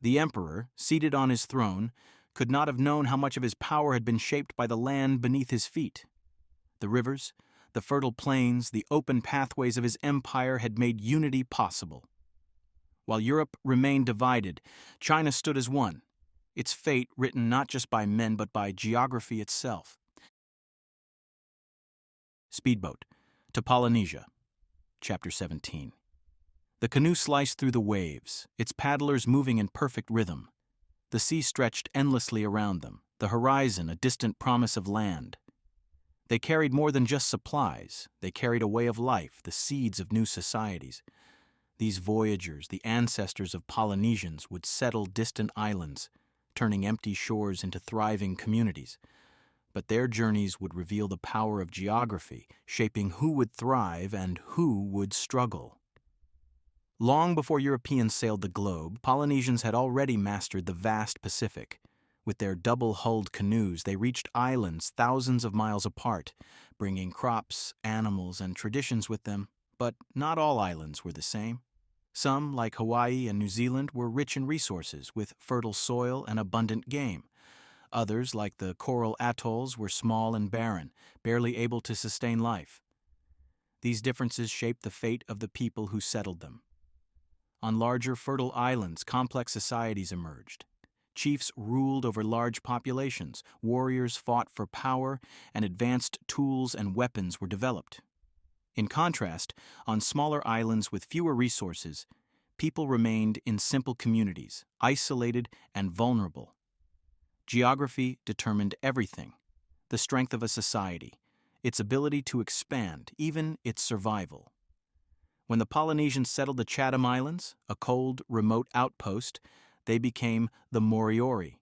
Speaker 2: The emperor, seated on his throne, could not have known how much of his power had been shaped by the land beneath his feet. The rivers, the fertile plains, the open pathways of his empire had made unity possible. While Europe remained divided, China stood as one, its fate written not just by men but by geography itself. Speedboat, to Polynesia, Chapter 17. The canoe sliced through the waves, its paddlers moving in perfect rhythm. The sea stretched endlessly around them, the horizon a distant promise of land. They carried more than just supplies. They carried a way of life, the seeds of new societies. These voyagers, the ancestors of Polynesians, would settle distant islands, turning empty shores into thriving communities. But their journeys would reveal the power of geography, shaping who would thrive and who would struggle. Long before Europeans sailed the globe, Polynesians had already mastered the vast Pacific. With their double-hulled canoes, they reached islands thousands of miles apart, bringing crops, animals, and traditions with them. But not all islands were the same. Some, like Hawaii and New Zealand, were rich in resources, with fertile soil and abundant game. Others, like the coral atolls, were small and barren, barely able to sustain life. These differences shaped the fate of the people who settled them. On larger, fertile islands, complex societies emerged. Chiefs ruled over large populations, warriors fought for power, and advanced tools and weapons were developed. In contrast, on smaller islands with fewer resources, people remained in simple communities, isolated and vulnerable. Geography determined everything: the strength of a society, its ability to expand, even its survival. When the Polynesians settled the Chatham Islands, a cold, remote outpost, they became the Moriori.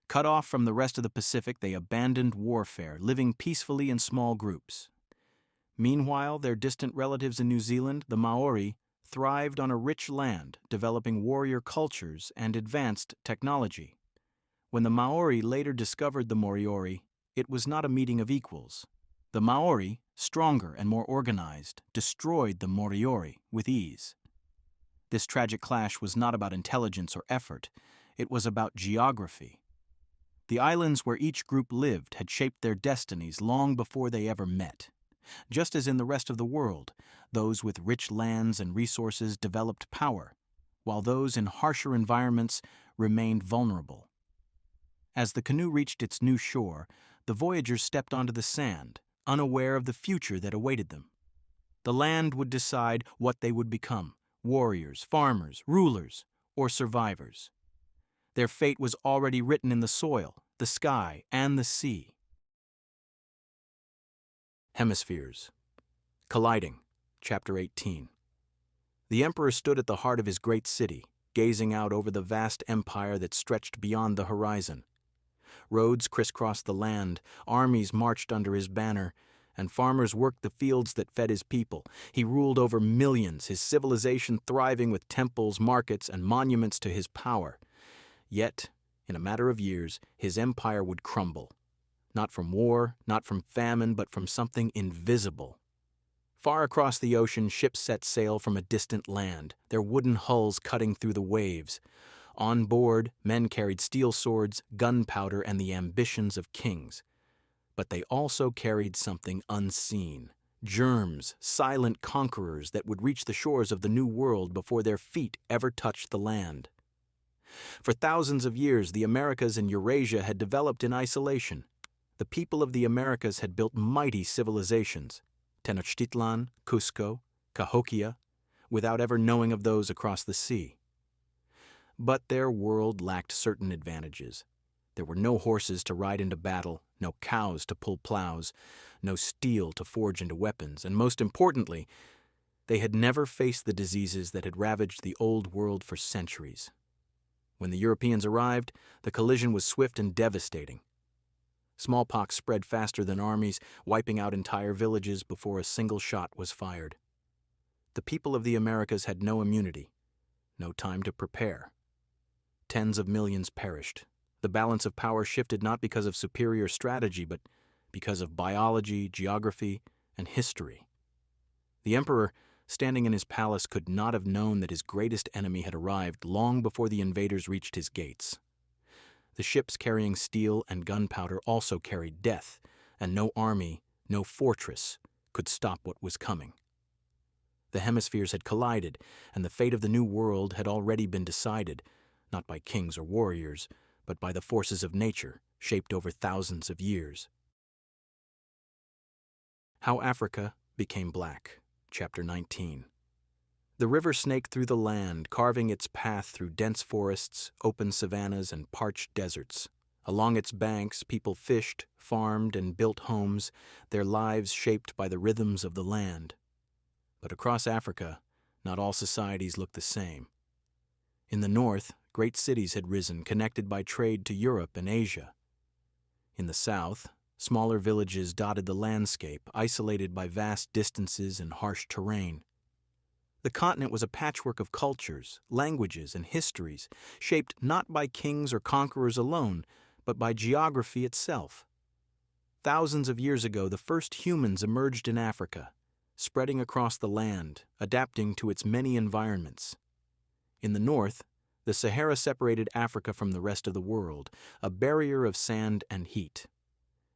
Speaker 2: Cut off from the rest of the Pacific, they abandoned warfare, living peacefully in small groups. Meanwhile, their distant relatives in New Zealand, the Maori, thrived on a rich land, developing warrior cultures and advanced technology. When the Maori later discovered the Moriori, it was not a meeting of equals. The Maori, stronger and more organized, destroyed the Moriori with ease. This tragic clash was not about intelligence or effort. It was about geography. The islands where each group lived had shaped their destinies long before they ever met. Just as in the rest of the world, those with rich lands and resources developed power, while those in harsher environments remained vulnerable. As the canoe reached its new shore, the voyagers stepped onto the sand, unaware of the future that awaited them. The land would decide what they would become: warriors, farmers, rulers, or survivors. Their fate was already written in the soil, the sky, and the sea. Hemispheres. Colliding, Chapter 18. The emperor stood at the heart of his great city, gazing out over the vast empire that stretched beyond the horizon. Roads crisscrossed the land, armies marched under his banner, and farmers worked the fields that fed his people. He ruled over millions, his civilization thriving with temples, markets, and monuments to his power. Yet, in a matter of years, his empire would crumble. Not from war, not from famine, but from something invisible. Far across the ocean, ships set sail from a distant land, their wooden hulls cutting through the waves. On board, men carried steel swords, gunpowder, and the ambitions of kings. But they also carried something unseen: germs, silent conquerors that would reach the shores of the New World before their feet ever touched the land. For thousands of years, the Americas and Eurasia had developed in isolation. The people of the Americas had built mighty civilizations, Tenochtitlan, Cusco, Cahokia, without ever knowing of those across the sea. But their world lacked certain advantages. There were no horses to ride into battle, no cows to pull plows, no steel to forge into weapons, and most importantly, they had never faced the diseases that had ravaged the Old World for centuries. When the Europeans arrived, the collision was swift and devastating. Smallpox spread faster than armies, wiping out entire villages before a single shot was fired. The people of the Americas had no immunity, no time to prepare. Tens of millions perished. The balance of power shifted not because of superior strategy, but because of biology, geography, and history. The emperor, standing in his palace, could not have known that his greatest enemy had arrived long before the invaders reached his gates. The ships carrying steel and gunpowder also carried death, and no army, no fortress, could stop what was coming. The hemispheres had collided, and the fate of the New World had already been decided, not by kings or warriors, but by the forces of nature, shaped over thousands of years. How Africa Became Black, Chapter 19. The river snaked through the land, carving its path through dense forests, open savannas, and parched deserts. Along its banks, people fished, farmed, and built homes, their lives shaped by the rhythms of the land. But across Africa, not all societies looked the same. In the north, great cities had risen, connected by trade to Europe and Asia. In the south, smaller villages dotted the landscape, isolated by vast distances and harsh terrain. The continent was a patchwork of cultures, languages, and histories, shaped not by kings or conquerors alone, but by geography itself. Thousands of years ago, the first humans emerged in Africa, spreading across the land, adapting to its many environments. In the north, the Sahara separated Africa from the rest of the world, a barrier of sand and heat.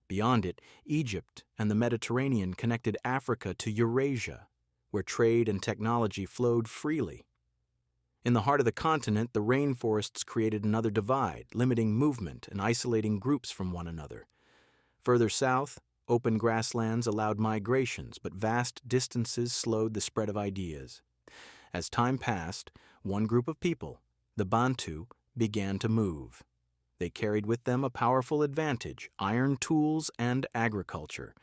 Speaker 2: Beyond it, Egypt and the Mediterranean connected Africa to Eurasia, where trade and technology flowed freely. In the heart of the continent, the rainforests created another divide, limiting movement and isolating groups from one another. Further south, open grasslands allowed migrations, but vast distances slowed the spread of ideas. As time passed, one group of people, the Bantu, began to move. They carried with them a powerful advantage: iron tools and agriculture.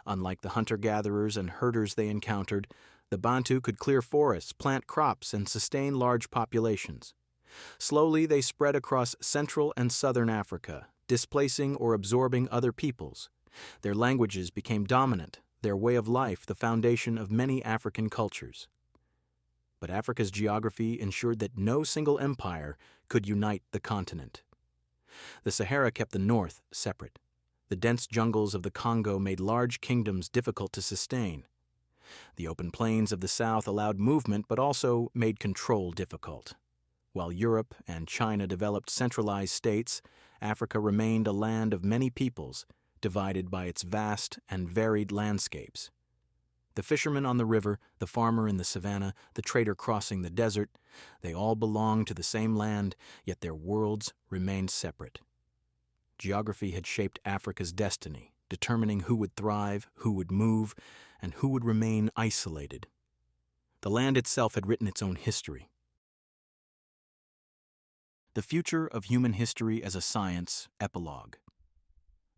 Speaker 2: Unlike the hunter-gatherers and herders they encountered, the Bantu could clear forests, plant crops, and sustain large populations. Slowly, they spread across Central and Southern Africa, displacing or absorbing other peoples. Their languages became dominant, their way of life the foundation of many African cultures. But Africa's geography ensured that no single empire could unite the continent. The Sahara kept the north separate. The dense jungles of the Congo made large kingdoms difficult to sustain. The open plains of the south allowed movement but also made control difficult. While Europe and China developed centralized states, Africa remained a land of many peoples, divided by its vast and varied landscapes. The fisherman on the river, the farmer in the savannah, the trader crossing the desert, they all belonged to the same land, yet their worlds remained separate. Geography had shaped Africa's destiny, determining who would thrive, who would move, and who would remain isolated. The land itself had written its own history. The Future of Human History as a Science, Epilogue.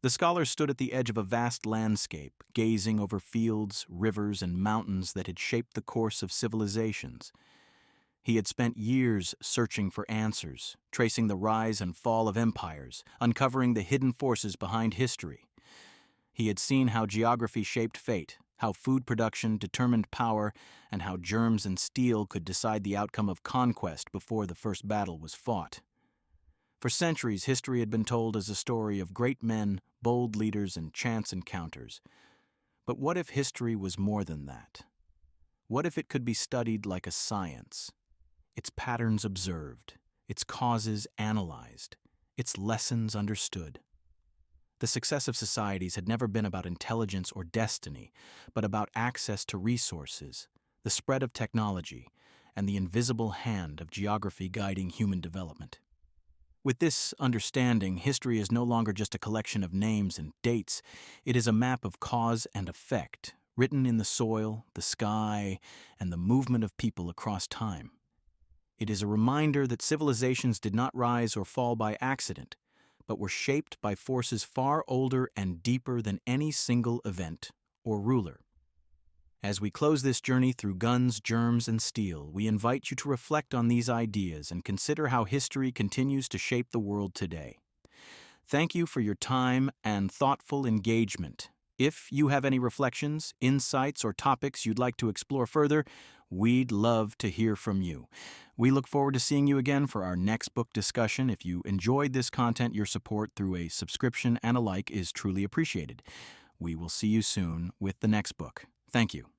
Speaker 2: The scholar stood at the edge of a vast landscape, gazing over fields, rivers, and mountains that had shaped the course of civilizations. He had spent years searching for answers, tracing the rise and fall of empires, uncovering the hidden forces behind history. He had seen how geography shaped fate, how food production determined power, and how germs and steel could decide the outcome of conquest before the first battle was fought. For centuries, history had been told as a story of great men, bold leaders, and chance encounters. But what if history was more than that? What if it could be studied like a science? Its patterns observed, its causes analyzed, its lessons understood. The success of societies had never been about intelligence or destiny, but about access to resources, the spread of technology, and the invisible hand of geography guiding human development. With this understanding, history is no longer just a collection of names and dates. It is a map of cause and effect, written in the soil, the sky, and the movement of people across time. It is a reminder that civilizations did not rise or fall by accident, but were shaped by forces far older and deeper than any single event or ruler. As we close this journey through guns, germs, and steel, we invite you to reflect on these ideas and consider how history continues to shape the world today. Thank you for your time and thoughtful engagement. If you have any reflections, insights, or topics you'd like to explore further, we'd love to hear from you. We look forward to seeing you again for our next book discussion. If you enjoyed this content, your support through a subscription and a like is truly appreciated. We will see you soon with the next book. Thank you.